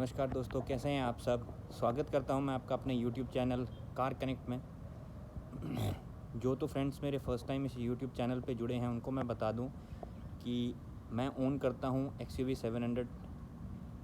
नमस्कार दोस्तों, कैसे हैं आप सब। स्वागत करता हूं मैं आपका अपने यूट्यूब चैनल कार कनेक्ट में। जो तो फ्रेंड्स मेरे फ़र्स्ट टाइम इस यूट्यूब चैनल पे जुड़े हैं उनको मैं बता दूं कि मैं ओन करता हूं XUV 700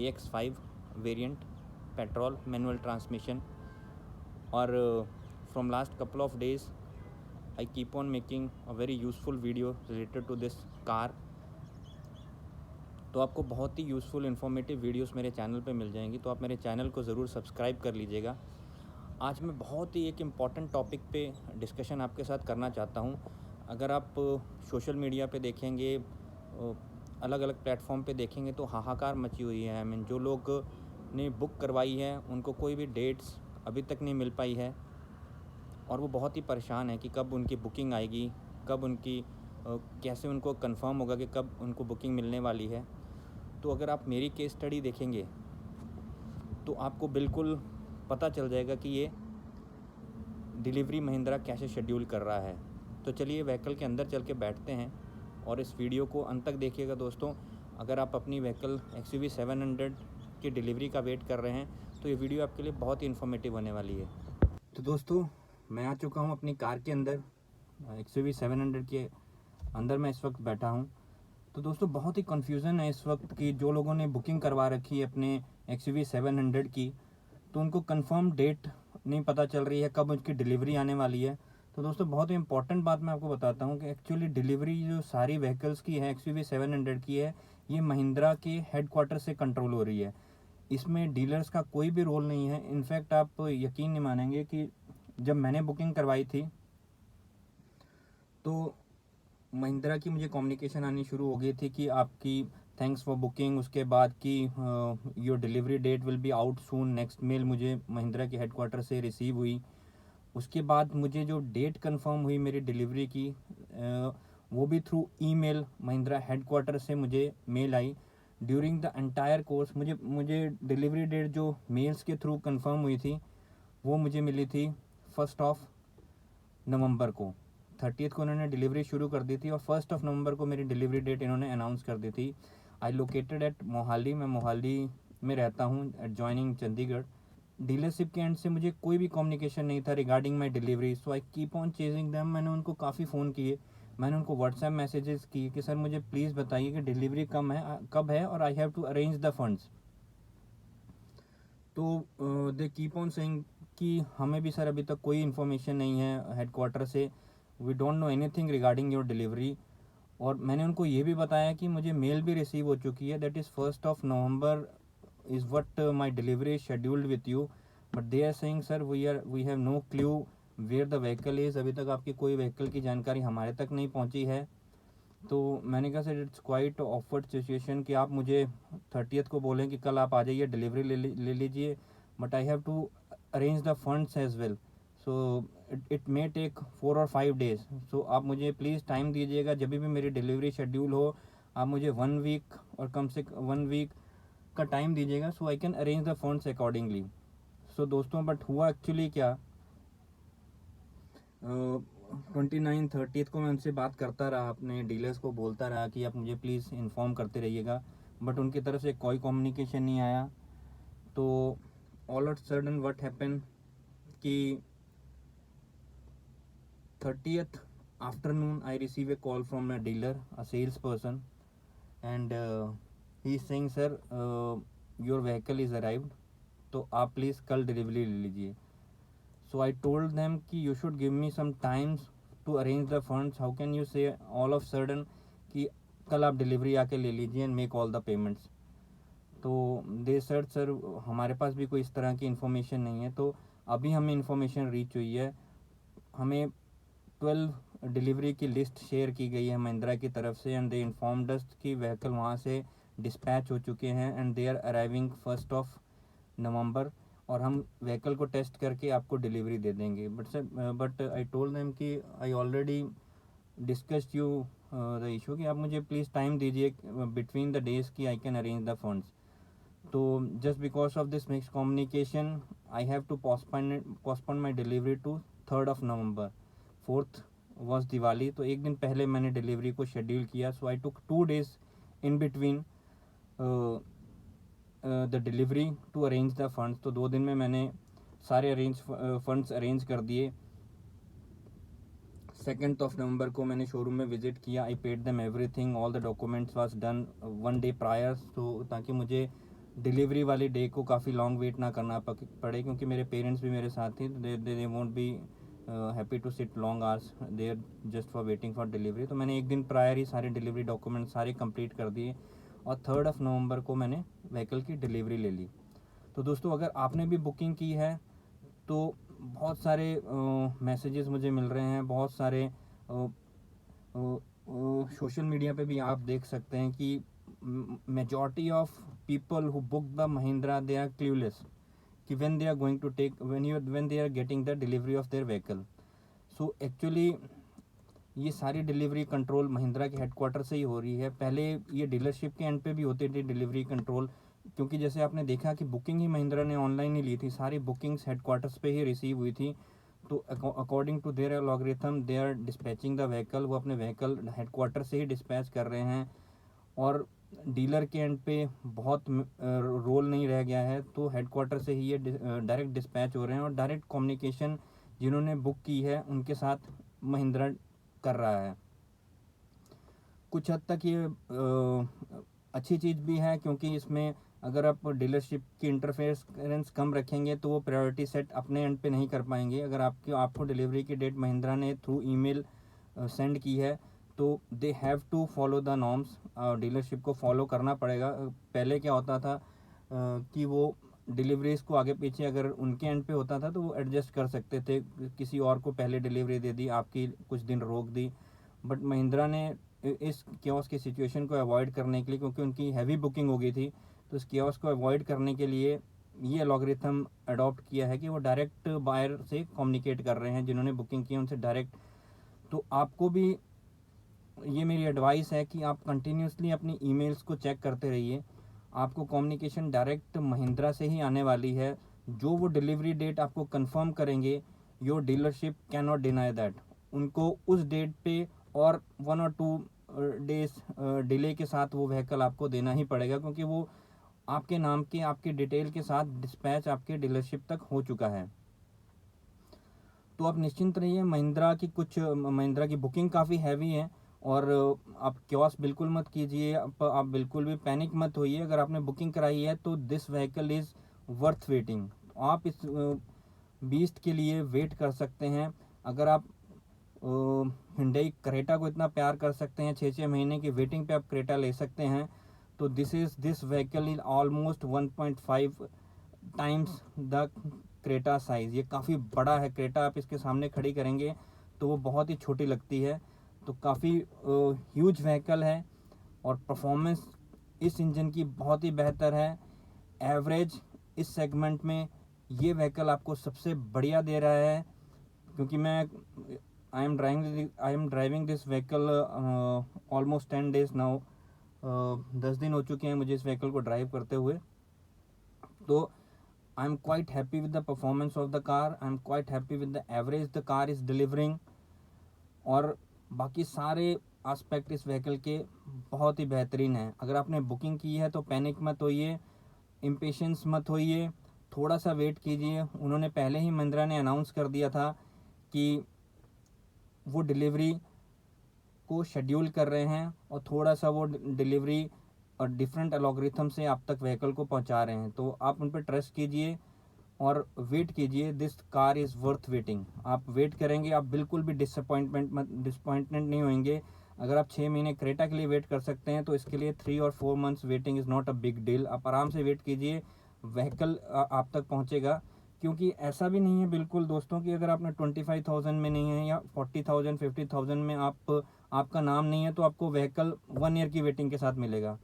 AX5 variant petrol manual transmission. और from last couple of days I keep on making a very useful video related to this car. तो आपको बहुत ही यूज़फुल इन्फॉर्मेटिव वीडियोस मेरे चैनल पे मिल जाएंगी, तो आप मेरे चैनल को ज़रूर सब्सक्राइब कर लीजिएगा। आज मैं बहुत ही एक इम्पॉर्टेंट टॉपिक पे डिस्कशन आपके साथ करना चाहता हूँ। अगर आप सोशल मीडिया पे देखेंगे, अलग अलग प्लेटफॉर्म पे देखेंगे तो हाहाकार मची हुई है। आई मीन जो लोग ने बुक करवाई है उनको कोई भी डेट्स अभी तक नहीं मिल पाई है और वो बहुत ही परेशान है कि कब उनकी बुकिंग आएगी, कब उनकी कैसे उनको कंफर्म होगा कि कब उनको बुकिंग मिलने वाली है। तो अगर आप मेरी केस स्टडी देखेंगे तो आपको बिल्कुल पता चल जाएगा कि ये डिलीवरी महिंद्रा कैसे शेड्यूल कर रहा है। तो चलिए व्हीकल के अंदर चल के बैठते हैं और इस वीडियो को अंत तक देखिएगा दोस्तों। अगर आप अपनी व्हीकल XUV 700 की डिलीवरी का वेट कर रहे हैं तो ये वीडियो आपके लिए बहुत ही इन्फॉर्मेटिव होने वाली है। तो दोस्तों, मैं आ चुका हूँ अपनी कार के अंदर। XUV 700 के अंदर मैं इस वक्त बैठा हूँ। तो दोस्तों, बहुत ही कन्फ्यूज़न है इस वक्त कि जो लोगों ने बुकिंग करवा रखी है अपने XUV 700 की, तो उनको कंफर्म डेट नहीं पता चल रही है कब उसकी डिलीवरी आने वाली है। तो दोस्तों, बहुत ही इंपॉर्टेंट बात मैं आपको बताता हूँ कि एक्चुअली डिलीवरी जो सारी व्हीकल्स की है XUV 700 की है, ये महिंद्रा के हेडक्वार्टर से कंट्रोल हो रही है। इसमें डीलर्स का कोई भी रोल नहीं है। इनफैक्ट आप यकीन नहीं मानेंगे कि जब मैंने बुकिंग करवाई थी तो महिंद्रा की मुझे कम्युनिकेशन आनी शुरू हो गई थी कि आपकी थैंक्स फॉर बुकिंग, उसके बाद की your delivery date will be out soon, next mail मुझे महिंद्रा के हेडक्वार्टर से रिसीव हुई। उसके बाद मुझे जो डेट कंफर्म हुई मेरी डिलीवरी की, वो भी थ्रू ईमेल महिंद्रा हेडक्वार्टर से मुझे मेल आई। ड्यूरिंग द एंटायर कोर्स मुझे मुझे डिलीवरी डेट जो मेल्स के थ्रू कंफर्म हुई थी वो मुझे मिली थी 1 नवंबर को। 30 को उन्होंने डिलीवरी शुरू कर दी थी और 1 नवंबर को मेरी डिलीवरी डेट इन्होंने अनाउंस कर दी थी। आई लोकेटेड एट मोहाली, मैं मोहाली में रहता हूँ एट जॉइनिंग चंडीगढ़। डीलरशिप के एंड से मुझे कोई भी कम्युनिकेशन नहीं था regarding my delivery, so I keep on chasing them. मैंने उनको काफ़ी फ़ोन किए, मैंने उनको व्हाट्सएप मैसेजेस किए कि सर मुझे प्लीज़ बताइए कि डिलीवरी कब है और I have to arrange the funds. तो दे कीप ऑन सेइंग कि हमें भी सर अभी तक कोई इन्फॉर्मेशन नहीं है हेडक्वार्टर से, we don't know anything regarding your delivery. और मैंने उनको ये भी बताया कि मुझे मेल भी रिसीव हो चुकी है, that is 1 November is what my delivery scheduled with you, but they are saying sir we have no clue where the vehicle is. अभी तक आपकी कोई व्हीकल की जानकारी हमारे तक नहीं पहुंची है। तो मैंने कहा sir it's quite offered situation कि आप मुझे 30th को बोलें कि कल आप आ जाइए डिलीवरी ले लीजिए, but I have to arrange the funds as well, so it may take 4 और 5 डेज। सो आप मुझे प्लीज़ टाइम दीजिएगा, जब भी मेरी डिलीवरी शेड्यूल हो आप मुझे 1 वीक और कम से 1 वीक का टाइम दीजिएगा so I can arrange the funds accordingly. So दोस्तों, बट हुआ एक्चुअली क्या, 29-30 को मैं उनसे बात करता रहा, अपने डीलर्स को बोलता रहा कि आप मुझे प्लीज़ इन्फॉर्म करते रहिएगा, बट उनकी तरफ से कोई कम्युनिकेशन नहीं आया। तो all of sudden what happen कि 30th afternoon I receive a call from a dealer, a sales person, and he is saying sir your vehicle is arrived, तो आप प्लीज़ कल डिलीवरी ले लीजिए। So I told them कि you should give me some times to arrange the funds. How can you say all of sudden कि कल आप delivery आके ले लीजिए and make all the payments। तो दे सर हमारे पास भी कोई इस तरह की इन्फॉर्मेशन नहीं है। तो अभी हमें इन्फॉर्मेशन रीच हुई है, हमें 12 डिलीवरी की लिस्ट शेयर की गई है महिंद्रा की तरफ से, एंड दे इन्फॉर्म्ड अस कि व्हीकल वहाँ से डिस्पैच हो चुके हैं एंड दे आर अराइविंग 1 नवंबर, और हम व्हीकल को टेस्ट करके आपको डिलीवरी दे देंगे। बट आई टोल्ड देम कि I already discussed you the issue कि आप मुझे प्लीज़ टाइम दीजिए बिटवीन द डेज कि I can arrange the funds. तो just because of this mix communication I have to postpone my delivery to 3rd of November। 4th was Diwali, तो एक दिन पहले मैंने डिलीवरी को शेड्यूल किया। So I took 2 days in between the delivery to arrange the funds. तो 2 दिन में मैंने सारे फंड्स अरेंज कर दिए। 2 नवंबर को मैंने शोरूम में विज़िट किया। I paid them everything, all the documents was done 1 day prior, तो ताकि मुझे डिलीवरी वाली डे को काफ़ी लॉन्ग वेट ना करना पड़े, क्योंकि मेरे पेरेंट्स भी मेरे साथ थे। They won't be happy to sit long hours there just for waiting for delivery. तो मैंने 1 दिन प्रायर ही सारे डिलीवरी डॉक्यूमेंट सारे कंप्लीट कर दिए और 3 नवंबर को मैंने व्हीकल की डिलीवरी ले ली। तो दोस्तों, अगर आपने भी बुकिंग की है तो बहुत सारे मैसेजेस मुझे मिल रहे हैं, बहुत सारे सोशल मीडिया पे भी आप देख सकते हैं कि majority of people who book the Mahindra they are clueless कि when they are going to take when they are getting the delivery of their vehicle. So actually ये सारी डिलीवरी कंट्रोल महिंद्रा के हेडक्वार्टर से ही हो रही है। पहले ये डीलरशिप के एंड पे भी होते थे डिलीवरी कंट्रोल, क्योंकि जैसे आपने देखा कि बुकिंग ही महिंद्रा ने ऑनलाइन ही ली थी, सारी बुकिंग्स हेडक्वार्टर्स पे ही रिसीव हुई थी। तो according to their logarithm they are dispatching the vehicle, वो अपने व्हीकल हेडक्वार्टर से ही डिस्पैच कर रहे हैं और डीलर के एंड पे बहुत रोल नहीं रह गया है। तो हेडक्वार्टर से ही ये डायरेक्ट डिस्पैच हो रहे हैं और डायरेक्ट कम्युनिकेशन जिन्होंने बुक की है उनके साथ महिंद्रा कर रहा है। कुछ हद तक ये अच्छी चीज़ भी है, क्योंकि इसमें अगर आप डीलरशिप की इंटरफेरेंस कम रखेंगे तो वो प्रायोरिटी सेट अपने एंड पे नहीं कर पाएंगे। अगर आपको डिलीवरी की डेट महिंद्रा ने थ्रू ईमेल सेंड की है तो they have to follow the norms, dealership को फॉलो करना पड़ेगा। पहले क्या होता था कि वो डिलीवरीज को आगे पीछे अगर उनके एंड पे होता था तो वो एडजस्ट कर सकते थे, किसी और को पहले डिलीवरी दे दी, आपकी कुछ दिन रोक दी। बट महिंद्रा ने इस केओस की सिचुएशन को अवॉइड करने के लिए, क्योंकि उनकी हैवी बुकिंग हो गई थी, तो इस केओस को अवॉइड करने के लिए ये अलॉग्रिथम अडॉप्ट किया है कि वो डायरेक्ट बायर से कम्युनिकेट कर रहे हैं, जिन्होंने बुकिंग की उनसे डायरेक्ट। तो आपको भी ये मेरी एडवाइस है कि आप कंटिन्यूसली अपनी ईमेल्स को चेक करते रहिए। आपको कम्युनिकेशन डायरेक्ट महिंद्रा से ही आने वाली है। जो वो डिलीवरी डेट आपको कंफर्म करेंगे, your dealership can not deny that. उनको उस डेट पे और 1 और 2 डेज डिले के साथ वो व्हीकल आपको देना ही पड़ेगा, क्योंकि वो आपके नाम के आपके डिटेल के साथ डिस्पैच आपके डीलरशिप तक हो चुका है। तो आप निश्चिंत रहिए। महिंद्रा की बुकिंग काफ़ी हैवी है और आप क्योस बिल्कुल मत कीजिए, आप बिल्कुल भी पैनिक मत होइए। अगर आपने बुकिंग कराई है तो this vehicle is worth waiting. आप इस बीस्ट के लिए वेट कर सकते हैं। अगर आप हिंडई क्रेटा को इतना प्यार कर सकते हैं, 6 महीने की वेटिंग पे आप क्रेटा ले सकते हैं, तो this vehicle is almost 1.5 times the Creta size. ये काफ़ी बड़ा है क्रेटा, आप इसके सामने खड़ी करेंगे तो वो बहुत ही छोटी लगती है। तो काफ़ी ह्यूज व्हीकल है और परफॉर्मेंस इस इंजन की बहुत ही बेहतर है। एवरेज इस सेगमेंट में ये व्हीकल आपको सबसे बढ़िया दे रहा है, क्योंकि मैं I am driving this vehicle almost 10 days now. 10 दिन हो चुके हैं मुझे इस व्हीकल को ड्राइव करते हुए। तो I am quite happy with the performance of the car, I am quite happy with the average the car is delivering, और बाकी सारे एस्पेक्ट इस व्हीकल के बहुत ही बेहतरीन हैं। अगर आपने बुकिंग की है तो पैनिक मत होइए, इम्पेशेंस मत होइए, थोड़ा सा वेट कीजिए। उन्होंने पहले ही महिंद्रा ने अनाउंस कर दिया था कि वो डिलीवरी को शेड्यूल कर रहे हैं और थोड़ा सा वो डिलीवरी और डिफरेंट अलॉग्रिथम से आप तक व्हीकल को पहुंचा रहे हैं। तो आप उन पर ट्रस्ट कीजिए और वेट कीजिए। This car is worth waiting. आप वेट करेंगे, आप बिल्कुल भी डिसअपॉइंटमेंट नहीं होंगे। अगर आप 6 महीने क्रेटा के लिए वेट कर सकते हैं तो इसके लिए 3 और 4 months waiting is not a big deal. आप आराम से वेट कीजिए, व्हीकल आप तक पहुंचेगा। क्योंकि ऐसा भी नहीं है बिल्कुल दोस्तों कि अगर आपने 25,000 में नहीं है या 40,000 50,000 में आपका नाम नहीं है तो आपको व्हीकल 1 ईयर की वेटिंग के साथ मिलेगा।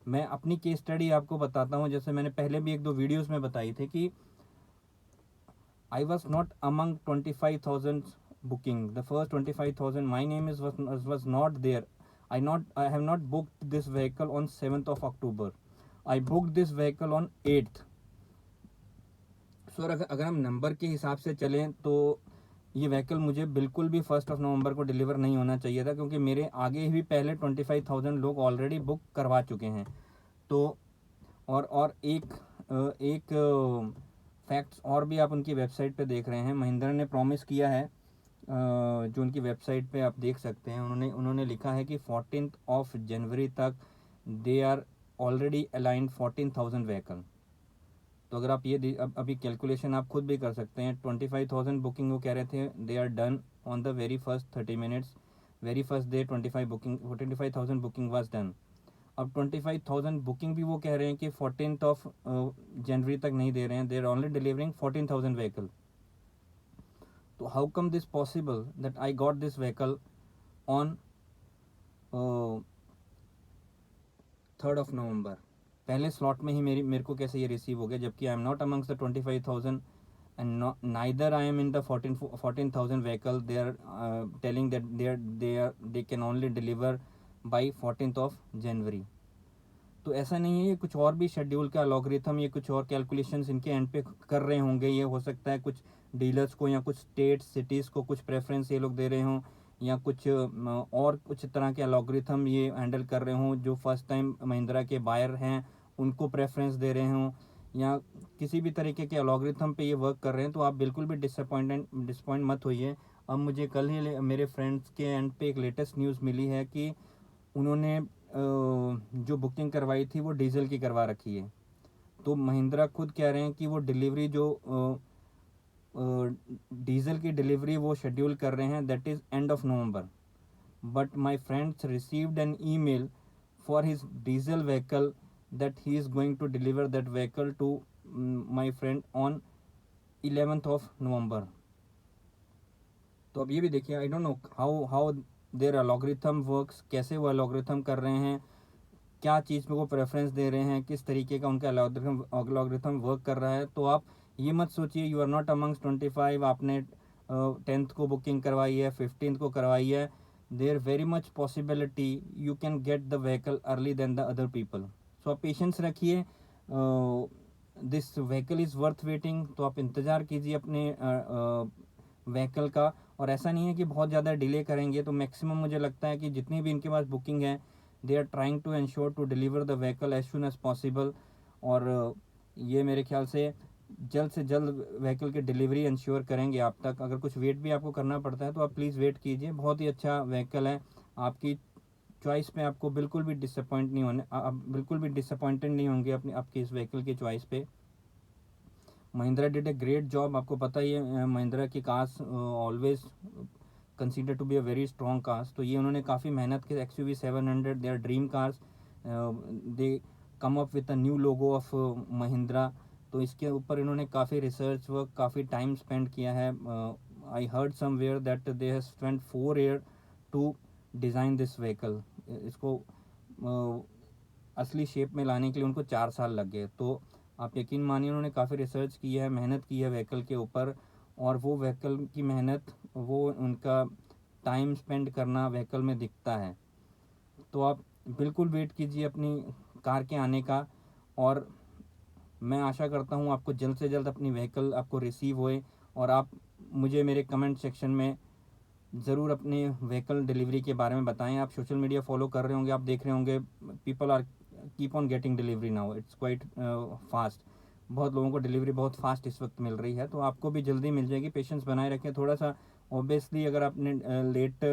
मैं अपनी केस स्टडी आपको बताता हूँ, जैसे मैंने पहले भी 1-2 वीडियोस में बताई थी कि I was not among 25,000 booking. The first 25,000, my name was not there. I have not booked this vehicle on 7th of October. I booked this vehicle on 8th. सो अगर हम नंबर के हिसाब से चलें तो ये व्हीकल मुझे बिल्कुल भी 1 नवंबर को डिलीवर नहीं होना चाहिए था, क्योंकि मेरे आगे भी पहले 25,000 लोग ऑलरेडी बुक करवा चुके हैं। तो और एक फैक्ट्स और भी आप उनकी वेबसाइट पे देख रहे हैं। महिंद्रा ने प्रॉमिस किया है, जो उनकी वेबसाइट पे आप देख सकते हैं, उन्होंने लिखा है कि 14 जनवरी तक they are already aligned 14,000 vehicle. तो अगर आप ये अभी कैलकुलेशन आप खुद भी कर सकते हैं। 25,000 बुकिंग वो कह रहे थे they are done on the very first 30 minutes, very first day 25,000 booking was done. अब 25,000 बुकिंग भी वो कह रहे हैं कि 14 जनवरी तक नहीं दे रहे हैं, they are only delivering 14,000 vehicle. तो how come this possible that I got this vehicle on 3 November? पहले स्लॉट में ही मेरे को कैसे ये रिसीव हो गया, जबकि I am not amongst the 25,000 and neither I am in the 14,000 vehicle. They are telling that they can only deliver by 14th of January. तो ऐसा नहीं है, ये कुछ और भी शेड्यूल का लॉगरिथम, ये कुछ और कैलकुलेशंस इनके एंड पे कर रहे होंगे। ये हो सकता है कुछ डीलर्स को या कुछ स्टेट सिटीज़ को कुछ प्रेफरेंस ये लोग दे रहे हों, या कुछ और कुछ तरह के लॉगरिथम ये हैंडल कर रहे हों। जो फर्स्ट टाइम महिंद्रा के बायर हैं उनको प्रेफरेंस दे रहे हों, या किसी भी तरीके के लॉगरिथम पे ये वर्क कर रहे हैं। तो आप बिल्कुल भी डिसअपॉइंट मत होइए। अब मुझे कल ही मेरे फ्रेंड्स के एंड पे एक लेटेस्ट न्यूज़ मिली है कि उन्होंने जो बुकिंग करवाई थी वो डीजल की करवा रखी है। तो महिंद्रा खुद कह रहे हैं कि वो डिलीवरी जो डीजल की डिलीवरी वो शेड्यूल कर रहे हैं, that is end of November. But my friends received an email for his diesel vehicle that he is going to deliver that vehicle to my friend on 11th of November. तो अब ये भी देखिए, I don't know how their algorithm works, कैसे वो अलॉग्रिथम कर रहे हैं, क्या चीज़ में वो प्रेफरेंस दे रहे हैं, किस तरीके का उनका अलॉग्रिथम वर्क कर रहा है। तो आप ये मत सोचिए यू आर नॉट अमंग्स 25, आपने 10th को बुकिंग करवाई है, 15th को करवाई है, there very much possibility you can get the vehicle early then the other people. So आप पेशेंस रखिए, this vehicle is worth waiting. तो आप इंतज़ार कीजिए अपने व्हीकल का। और ऐसा नहीं है कि बहुत ज़्यादा डिले करेंगे, तो मैक्सिमम मुझे लगता है कि जितनी भी इनके पास बुकिंग है they are trying to ensure to deliver the vehicle as soon as possible. और ये मेरे ख्याल से जल्द से जल्द व्हीकल की डिलीवरी इंश्योर करेंगे आप तक। अगर कुछ वेट भी आपको करना पड़ता है तो आप प्लीज़ वेट कीजिए। बहुत ही अच्छा व्हीकल है, आपकी चॉइस पे आपको बिल्कुल भी डिसअपॉइंट नहीं होने, आप बिल्कुल भी डिसअपॉइंटेड नहीं होंगे अपनी आपकी इस व्हीकल की चॉइस पे। Mahindra did a great job. आपको पता ही है महिंद्रा की cars always consider to be a very strong cars. तो ये उन्होंने काफ़ी मेहनत की। XUV 700 they are dream cars, they come up with a new logo of Mahindra. तो इसके ऊपर इन्होंने काफ़ी रिसर्च वर्क, काफ़ी टाइम स्पेंड किया है। I heard somewhere that they have spent 4 year to design this vehicle. इसको असली शेप में लाने के लिए उनको 4 साल लग गए। तो आप यकीन मानिए उन्होंने काफ़ी रिसर्च की है, मेहनत की है व्हीकल के ऊपर। और वो व्हीकल की मेहनत, वो उनका टाइम स्पेंड करना व्हीकल में दिखता है। तो आप बिल्कुल वेट कीजिए अपनी कार के आने का। और मैं आशा करता हूँ आपको जल्द से जल्द अपनी व्हीकल आपको रिसीव होए। और आप मुझे मेरे कमेंट सेक्शन में ज़रूर अपने व्हीकल डिलीवरी के बारे में बताएं। आप सोशल मीडिया फॉलो कर रहे होंगे, आप देख रहे होंगे people are keep on getting delivery now, it's quite fast. बहुत लोगों को डिलीवरी बहुत फास्ट इस वक्त मिल रही है, तो आपको भी जल्दी मिल जाएगी। पेशेंस बनाए रखें थोड़ा सा। ऑब्वियसली अगर आपने लेट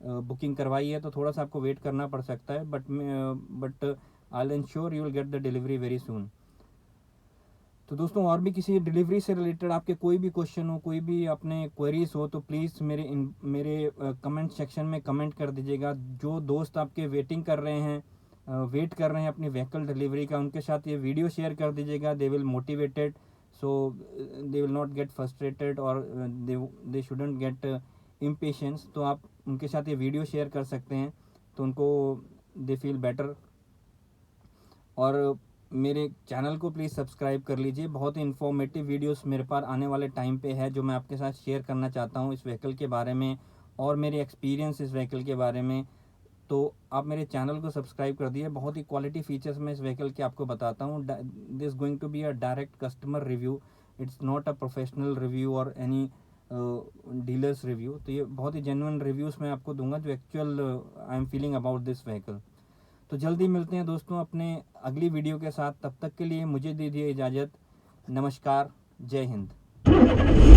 बुकिंग करवाई है तो थोड़ा सा आपको वेट करना पड़ सकता है, but I will ensure you will get the delivery very soon. तो दोस्तों, और भी किसी डिलीवरी से रिलेटेड आपके कोई भी क्वेश्चन हो, कोई भी अपने क्वेरीज हो, तो प्लीज़ मेरे कमेंट सेक्शन में कमेंट कर दीजिएगा। जो दोस्त आपके वेट कर रहे हैं अपनी व्हीकल डिलीवरी का, उनके साथ ये वीडियो शेयर कर दीजिएगा। They will motivated, so they will not get frustrated, और दे शुडंट गेट इम्पेशेंस। तो आप उनके साथ ये वीडियो शेयर कर सकते हैं, तो उनको दे फील बेटर। और मेरे चैनल को प्लीज़ सब्सक्राइब कर लीजिए। बहुत ही इन्फॉर्मेटिव वीडियोस मेरे पास आने वाले टाइम पे है, जो मैं आपके साथ शेयर करना चाहता हूँ इस व्हीकल के बारे में और मेरे एक्सपीरियंस इस व्हीकल के बारे में। तो आप मेरे चैनल को सब्सक्राइब कर दिए। बहुत ही क्वालिटी फीचर्स मैं इस व्हीकल के आपको बताता हूँ। This going to be a direct customer review, it's not a professional review और एनी डीलर्स रिव्यू। तो ये बहुत ही जेन्युइन रिव्यूज़ मैं आपको दूंगा जो actual I am feeling about this vehicle. तो जल्दी मिलते हैं दोस्तों अपने अगली वीडियो के साथ। तब तक के लिए मुझे दीजिए इजाज़त। नमस्कार, जय हिंद।